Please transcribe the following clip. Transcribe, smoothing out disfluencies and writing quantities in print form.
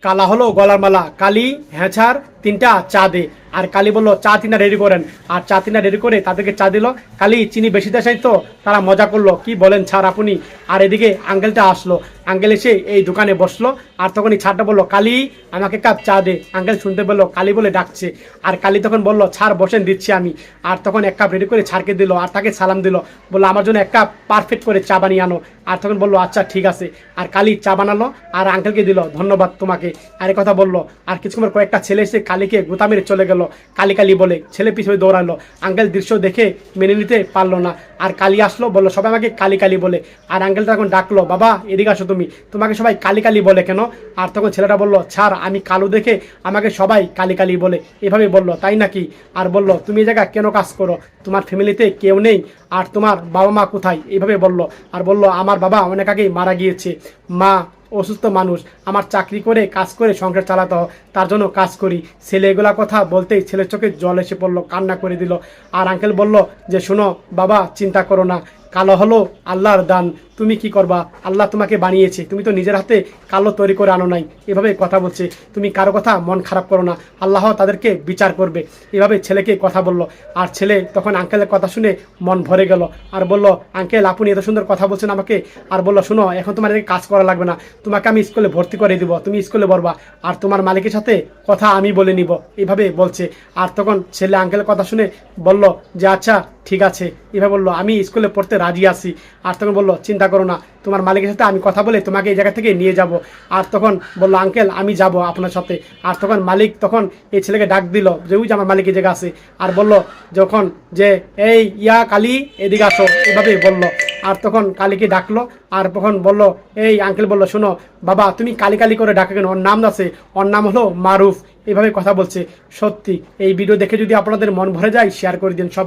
কালা হলো গলার মালা, কালি হ্যাঁ ছাড় তিনটা চা দে। আর কালি বললো চা তিনটা রেডি করেন। আর চা তিনটা রেডি করে তাদেরকে চা দিল। কালি চিনি বেশি দেয় তো তারা মজা করলো, কি বলেন ছাড় আপনি। আর এদিকে আঙ্কেলটা আসলো, আঙ্কেল এসে এই দোকানে বসলো। আর তখন এই ছাড়টা বললো কালি আমাকে কাপ চা দে। আঙ্কেল শুনতে বললো কালি বলে ডাকছে। আর কালি তখন বললো ছাড় বসেন দিচ্ছি আমি। আর তখন এক কাপ রেডি করে ছাড়কে দিল আর তাকে সালাম দিল, বললো আমার জন্য এক কাপ পারফেক্ট করে চা বানিয়ে আনো। আর তখন বললো আচ্ছা ঠিক আছে। আর কালি চা বানালো আর আঙ্কেলকে দিল, ধন্যবাদ তোমাকে। আর কথা বললো। আর কিছুক্ষণ কয়েকটা ছেলে এসে কালিকে গোতা মেরে চলে গেল, কালি কালি বলে। ছেলে পিছনে দৌড়ালো, আঙ্কেল দৃশ্য দেখে মেনে নিতে পারলো না। আর কালি আসলো, বললো সবাই আমাকে কালি কালি বলে। আর আঙ্কেলটা তখন ডাকলো, বাবা এদিকে আসো তুমি, তোমাকে সবাই কালি কালি বলে কেন? আর তখন ছেলেটা বললো ছাড় আমি কালো দেখে আমাকে সবাই কালি কালি বলে। এভাবে বললো তাই নাকি? আর বললো তুমি এই জায়গায় কেন কাজ করো, তোমার ফ্যামিলিতে কেউ নেই? আর তোমার বাবা মা কোথায়? এইভাবে বললো। আর বললো আমার বাবা অনেক আগেই মারা গিয়েছে, মা অসুস্থ মানুষ, আমার চাকরি করে কাজ করে সংসার চালাতে হয়, তার জন্য কাজ করি। ছেলে এগুলা কথা বলতেই ছেলের চোখে জল এসে পড়লো, কান্না করে দিল। আর আঙ্কেল বলল যে শোনো বাবা, চিন্তা করো না, কালো হলো আল্লাহর দান, তুমি কি করবা, আল্লাহ তোমাকে বানিয়েছে, তুমি তো নিজের হাতে কালো তৈরি করে আনো নাই। এভাবে কথা বলছে, তুমি কারো কথা মন খারাপ করো না, আল্লাহ তাদেরকে বিচার করবে। এভাবে ছেলেকে কথা বলল। আর ছেলে তখন আঙ্কেলের কথা শুনে মন ভরে গেল। আর বলল আঙ্কেল আপনি এত সুন্দর কথা বলছেন আমাকে। আর বললো শোনো এখন তোমার কাজ করা লাগবে না, তোমাকে আমি স্কুলে ভর্তি করে দিব, তুমি স্কুলে পড়বা, আর তোমার মালিকের সাথে কথা আমি বলে নিব। এইভাবে বলছে। আর তখন ছেলে আঙ্কেলের কথা শুনে বলল যে আচ্ছা ঠিক আছে। এভাবে বললো আমি স্কুলে পড়তে রাজি আছি। আর তখন বললো চিন্তা করো না, তোমার মালিকের সাথে আমি কথা বলে তোমাকে এই জায়গা থেকে নিয়ে যাব। আর তখন বললো আঙ্কেল আমি যাব আপনার সাথে। আর তখন মালিক তখন এই ছেলেকে ডাক দিল যে ওই যে আমার মালিকের জায়গা আছে। আর বলল যখন যে এই ইয়া কালি এদিকে আসো, এভাবে বলল। আর তখন কালীকে ডাকলো। আর তখন বলল এই আঙ্কেল বললো শোনো বাবা, তুমি কালি কালি করে ডাকে কেন, ওর নাম আছে, ওর নাম হলো মারুফ। এইভাবে কথা বলছে। সত্যি এই ভিডিও দেখে যদি আপনাদের মন ভরে যায় শেয়ার করে দিন সব।